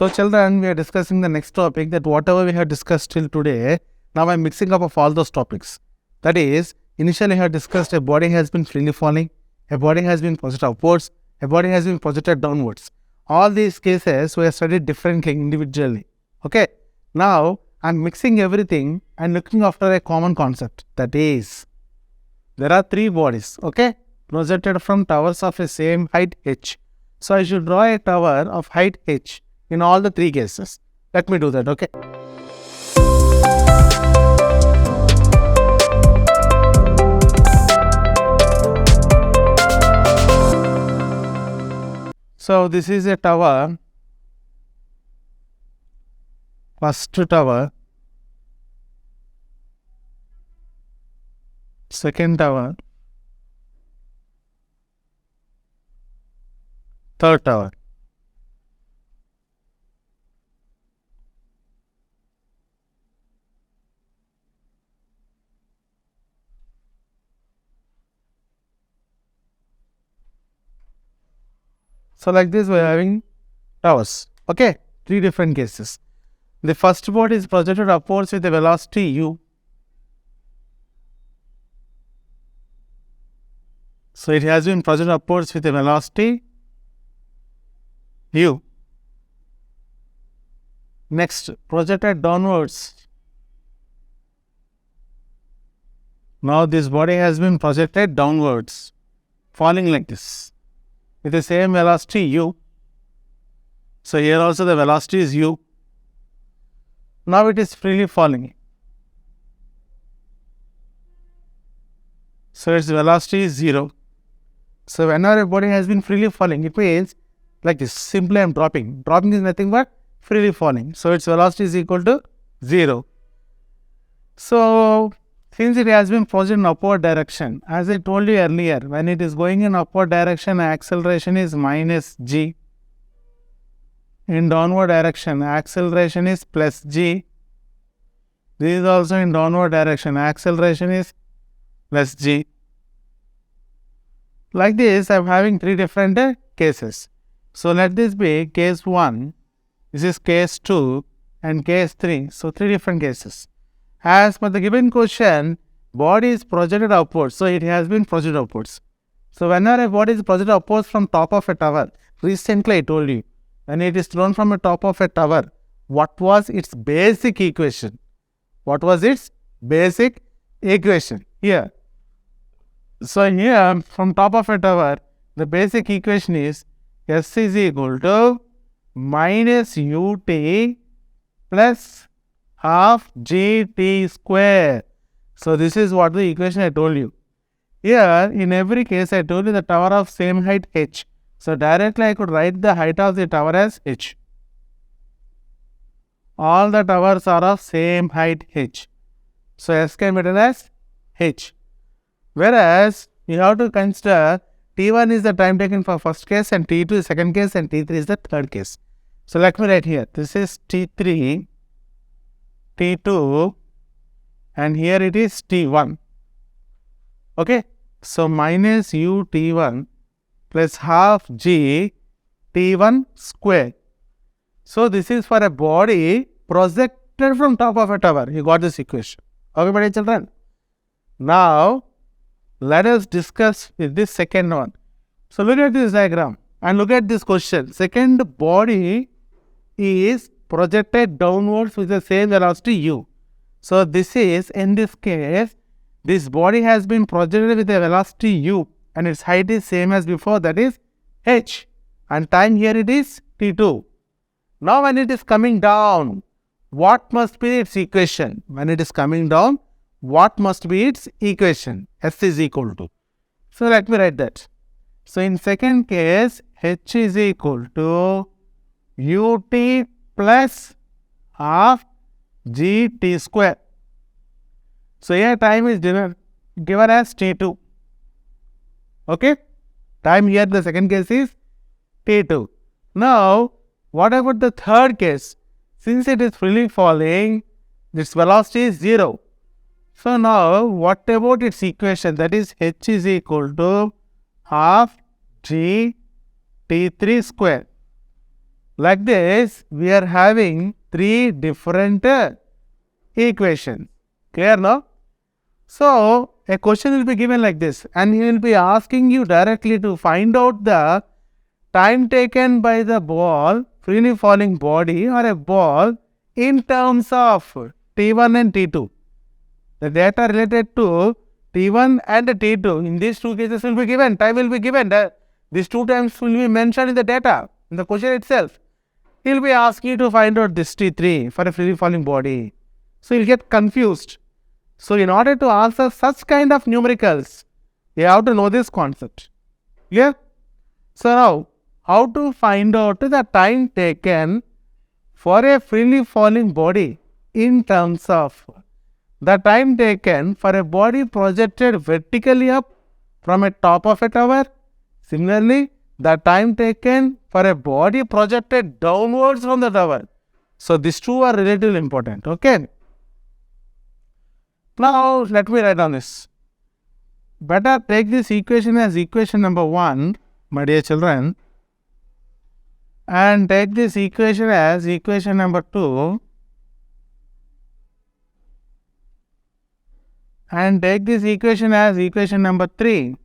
So children, we are discussing the next topic, that whatever we have discussed till today, now I am mixing up of all those topics. That is, initially I have discussed a body has been freely falling, a body has been projected upwards, a body has been projected downwards. All these cases we have studied differently individually. Okay. Now I am mixing everything and looking after a common concept. That is, there are three bodies, okay, projected from towers of a same height h. So I should draw a tower of height h in all the three cases. Let me do that, okay. So this is a tower, first tower, second tower, third tower. So like this we are having towers, okay, three different cases. The first body is projected upwards with a velocity u. So it has been projected upwards with a velocity u. Next, projected downwards. Now this body has been projected downwards, falling like this, with the same velocity u. So here also the velocity is u. Now it is freely falling. So its velocity is 0. So whenever a body has been freely falling, it means like this, simply I am dropping. Dropping is nothing but freely falling. So its velocity is equal to 0. So since it has been projected in upward direction, as I told you earlier, when it is going in upward direction, acceleration is minus g. In downward direction, acceleration is plus g. This is also in downward direction, acceleration is plus g. Like this, I am having three different cases. So let this be case 1, this is case 2 and case 3. So three different cases. As per the given question, body is projected upwards, so it has been projected upwards. So whenever a body is projected upwards from top of a tower, recently I told you, when it is thrown from the top of a tower, what was its basic equation? What was its basic equation? Here. So here, from top of a tower, the basic equation is S is equal to minus ut plus half gt square. So this is what the equation I told you. Here, in every case, I told you the tower of same height h. So directly I could write the height of the tower as h. All the towers are of same height h. So s can be written as h. Whereas you have to consider T1 is the time taken for first case, and T2 is second case, and T3 is the third case. So let me write here. This is T3, T2, and here it is T1. Okay. So minus u T1 plus half g T1 square. So this is for a body projected from top of a tower. You got this equation. Okay, my dear children. Now let us discuss this second one. So look at this diagram and look at this question. Second body is projected downwards with the same velocity u. So this is, in this case, this body has been projected with a velocity u and its height is same as before, that is h, and time here it is t2. Now when it is coming down, what must be its equation? When it is coming down, what must be its equation? S is equal to. So let me write that. So in second case, h is equal to ut plus half gt square. So here time is given as t2. Okay. Time here the second case is t2. Now what about the third case? Since it is freely falling, its velocity is 0. So now what about its equation? That is h is equal to half g t3 square. Like this, we are having three different equations. Clear now? So, a question will be given like this, and he will be asking you directly to find out the time taken by the ball, freely falling body or a ball in terms of T1 and T2. The data related to T1 and T2 in these two cases will be given, time will be given. These two times will be mentioned in the data, in the question itself. He will be asking you to find out this T3 for a freely falling body. So, you will get confused. So, in order to answer such kind of numericals, you have to know this concept. Yeah? So, now, how to find out the time taken for a freely falling body in terms of the time taken for a body projected vertically up from a top of a tower. Similarly, the time taken for a body projected downwards from the tower. So, these two are relatively important. Okay. Now, let me write down this. Better take this equation as equation number 1, my dear children, and take this equation as equation number 2, and take this equation as equation number 3.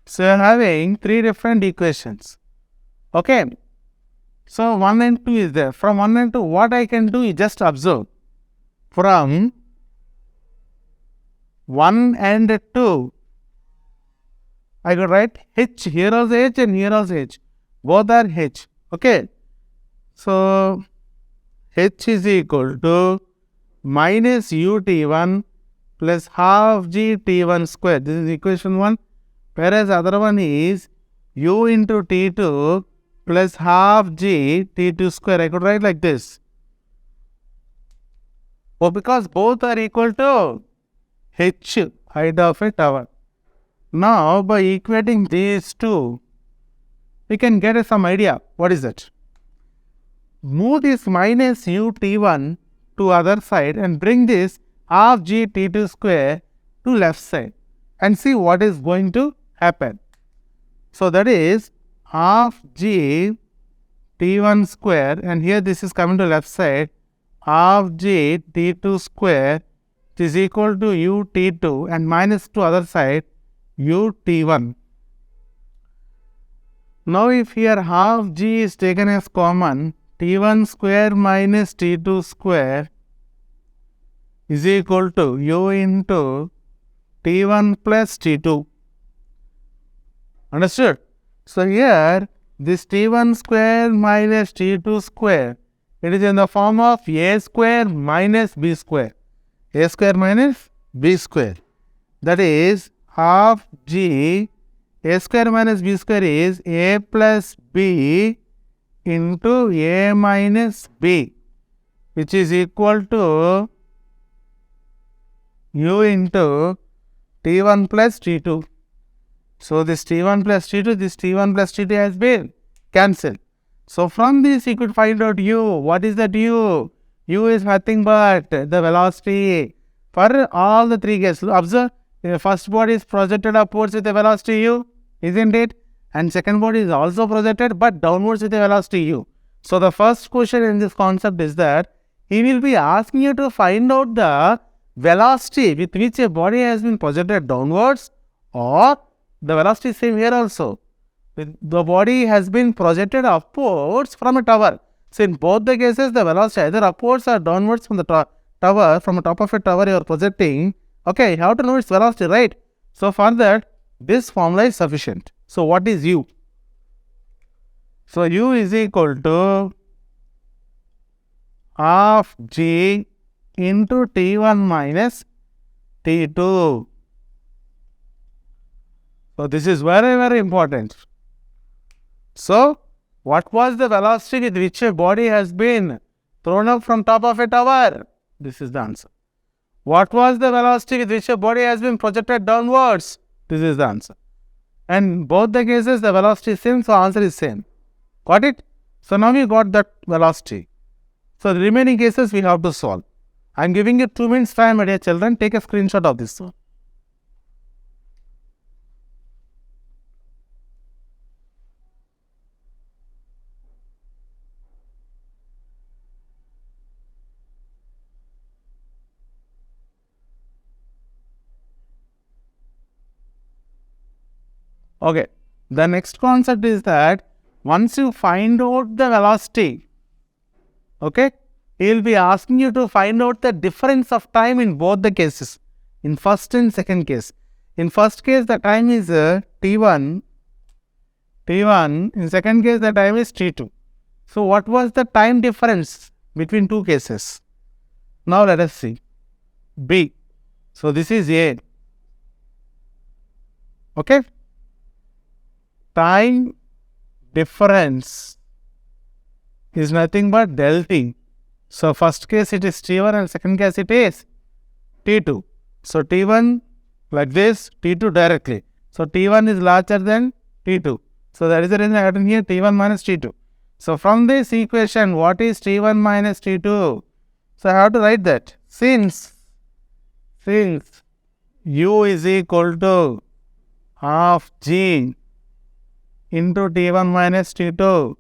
So, you are having three different equations. Okay. So, 1 and 2 is there. From 1 and 2, what I can do is just observe. From 1 and 2, I could write H, here also H and here also H. Both are H. Okay. So, H is equal to minus U T1 plus half G T1 square. This is equation 1. Whereas other one is U into T2 plus half G T2 square. I could write like this. Oh, because both are equal to H, height of a tower. Now, by equating these two, we can get some idea. What is it? Move this minus U T1 to other side and bring this half G T2 square to left side and see what is going to happen. So, that is half G T1 square, and here this is coming to left side, half G T2 square is equal to U T2 and minus to other side U T1. Now, if here half G is taken as common, T1 square minus T2 square is equal to U into T1 plus T2. Understood? So, here this T1 square minus T2 square, it is in the form of A square minus B square. A square minus B square. That is half G, A square minus B square is A plus B into A minus B, which is equal to U into T1 plus T2. So, this T1 plus T2, this T1 plus T2 has been cancelled. So, from this you could find out U. What is that U? U is nothing but the velocity for all the three cases. Observe, the first body is projected upwards with a velocity U, isn't it? And second body is also projected but downwards with a velocity U. So, the first question in this concept is that he will be asking you to find out the velocity with which a body has been projected downwards, or the velocity is same here also. The body has been projected upwards from a tower. So, in both the cases, the velocity either upwards or downwards from the tower, from the top of a tower you are projecting. Okay, you have to know its velocity, right? So, for that, this formula is sufficient. So, what is U? So, U is equal to half G into T1 minus T2. So, this is very, very important. So, what was the velocity with which a body has been thrown up from top of a tower? This is the answer. What was the velocity with which a body has been projected downwards? This is the answer. And both the cases the velocity is same, so answer is same. Got it? So, now we got that velocity. So, the remaining cases we have to solve. I am giving you 2 minutes time, my dear children. Take a screenshot of this. Okay. The next concept is that once you find out the velocity, okay, he will be asking you to find out the difference of time in both the cases, in first and second case. In first case, the time is t1. In second case, the time is t2. So, what was the time difference between two cases? Now, let us see. B. So, this is A. Okay. Time difference is nothing but del t. So, first case it is t1 and second case it is t2. So, t1 like this, t2 directly. So, t1 is larger than t2. So, that is the reason I have written here t1 minus t2. So, from this equation, what is t1 minus t2? So, I have to write that. Since u is equal to half g into t1 minus t2.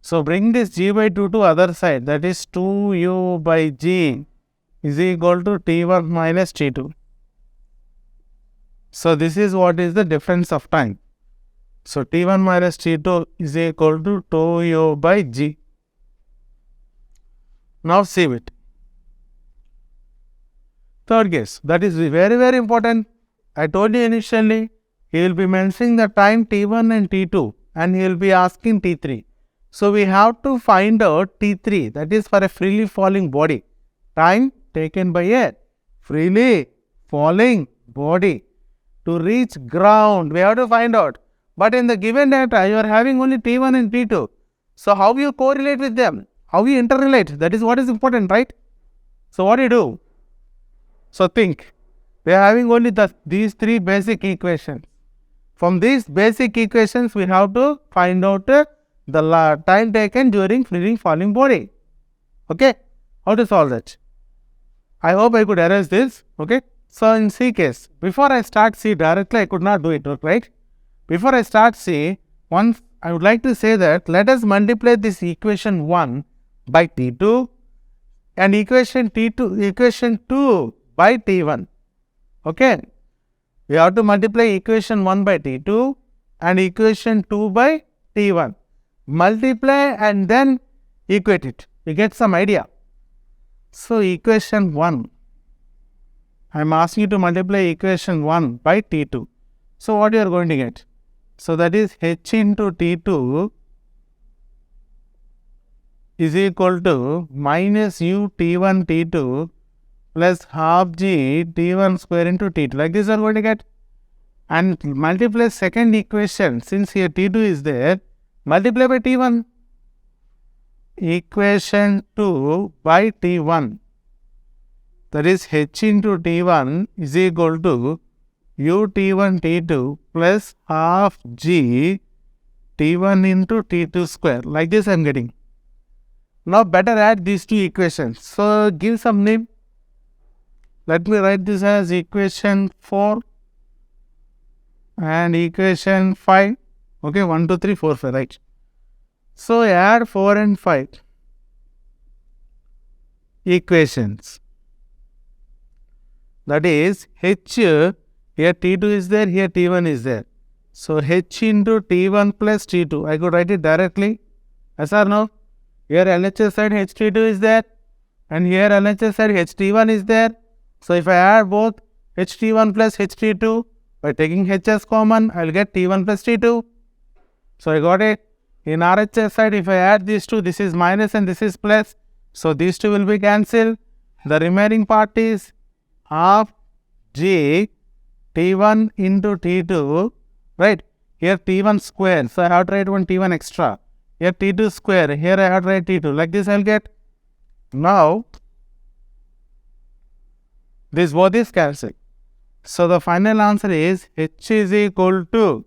So, bring this g by 2 to other side, that is 2u by g is equal to t1 minus t2. So, this is what is the difference of time. So, t1 minus t2 is equal to 2u by g. Now, see it. Third case, that is very, very important. I told you initially, he will be mentioning the time t1 and t2 and he will be asking t3. So, we have to find out t3, that is for a freely falling body. Time taken by a freely falling body to reach ground. We have to find out. But in the given data, you are having only t1 and t2. So, how you correlate with them? How you interrelate? That is what is important, right? So, what do you do? So, think. We are having only these three basic equations. From these basic equations, we have to find out the time taken during freely falling body. Okay? How to solve that? I hope I could erase this. Okay? So, in C case, before I start C directly, I could not do it, right? Before I start C, once I would like to say that let us multiply this equation 1 by T2 and equation 2 by T1. Okay? We have to multiply equation 1 by T2 and equation 2 by T1. Multiply and then equate it. You get some idea. So, equation 1. I am asking you to multiply equation 1 by T2. So, what you are going to get? So, that is h into T2 is equal to minus u T1 T2 plus half g T1 square into T2. Like this you are going to get. And multiply second equation, since here T2 is there, multiply by T1. Equation 2 by T1. That is h into T1 is equal to u T1 T2 plus half g T1 into T2 square. Like this I am getting. Now, better add these two equations. So, give some name. Let me write this as equation 4 and equation 5. Okay, 1, 2, 3, 4, 5, right. So, add 4 and 5 equations. That is h, here T2 is there, here T1 is there. So, h into T1 plus T2, I could write it directly. Yes or no? Here LHS side H32 is there and here LHS side HT1 is there. So, if I add both HT1 plus HT2 by taking H as common, I will get T1 plus T2. So, I got it. In RHS side, if I add these two, this is minus and this is plus. So, these two will be cancelled. The remaining part is half G T1 into T2, right? Here T1 square. So, I have to write one T1 extra. Here T2 square. Here I have to write T2. Like this I will get. Now, this both is cancelled. So, the final answer is H is equal to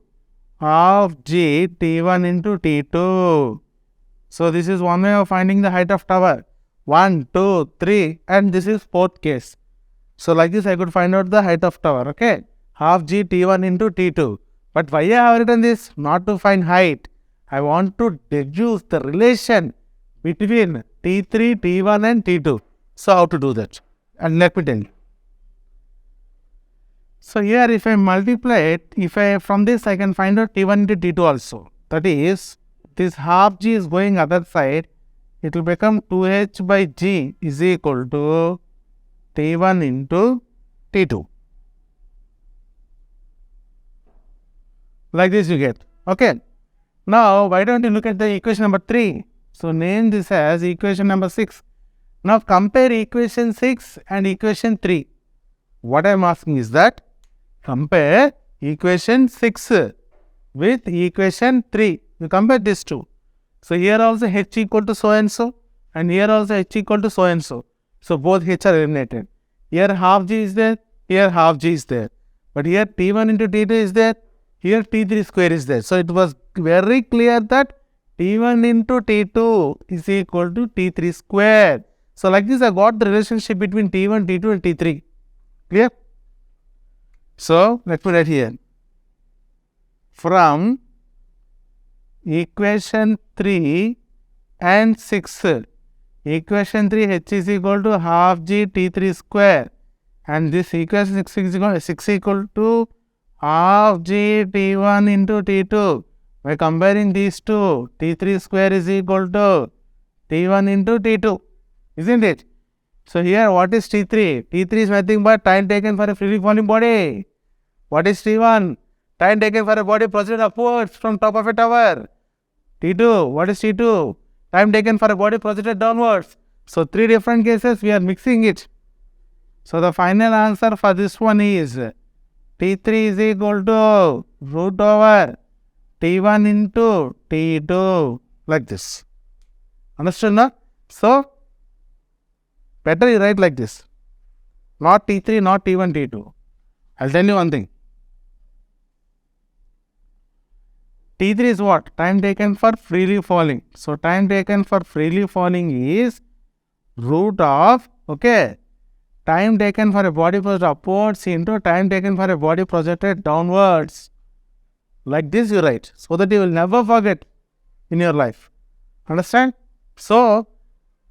half G T1 into T2. So, this is one way of finding the height of tower. 1, 2, 3 and this is fourth case. So, like this I could find out the height of tower. Okay. Half G T1 into T2. But why I have written this? Not to find height. I want to deduce the relation between T3, T1 and T2. So, how to do that? And let me tell you. So here if I multiply it, from this I can find out T1 into T2 also. That is, this half G is going other side, it will become 2H by G is equal to T1 into T2. Like this you get. Okay. Now, why don't you look at the equation number 3? So, name this as equation number 6. Now, compare equation 6 and equation 3. What I am asking is that, compare equation 6 with equation 3. You compare these two. So, here also H equal to so and so, and here also H equal to so and so. So, both H are eliminated. Here half G is there, here half G is there. But here T1 into T2 is there, here T3 square is there. So, it was very clear that T1 into T2 is equal to T3 square. So, like this I got the relationship between T1, T2 and T3. Clear? So, let me write here. From equation 3 and 6, equation 3 H is equal to half G T3 square, and this equation 6 equal to half G T1 into T2. By comparing these two, T3 square is equal to T1 into T2, isn't it? So, here what is T3? T3 is nothing but time taken for a freely falling body. What is T1? Time taken for a body proceeded upwards from top of a tower. T2, what is T2? Time taken for a body proceeded downwards. So, 3 different cases we are mixing it. So, the final answer for this one is T3 is equal to root over T1 into T2, like this. Understood now? So, better you write like this. Not T3, not T1, T2. I'll tell you one thing. T3 is what? Time taken for freely falling. So, time taken for freely falling is root of, okay, time taken for a body projected upwards into time taken for a body projected downwards. Like this you write, so that you will never forget in your life. Understand? So,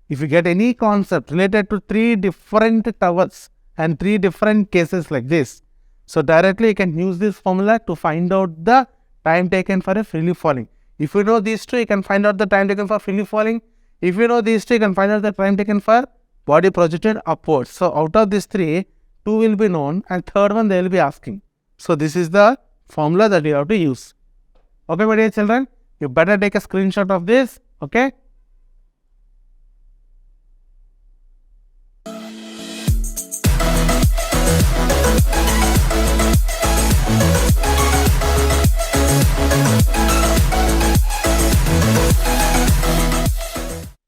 if you get any concept related to 3 different towers and 3 different cases like this, so directly you can use this formula to find out the time taken for a freely falling. If you know these two, you can find out the time taken for freely falling. If you know these two, you can find out the time taken for body projected upwards. So, out of these 3, 2 will be known and third one they will be asking. So, this is the formula that you have to use. Okay, my dear children, you better take a screenshot of this. Okay.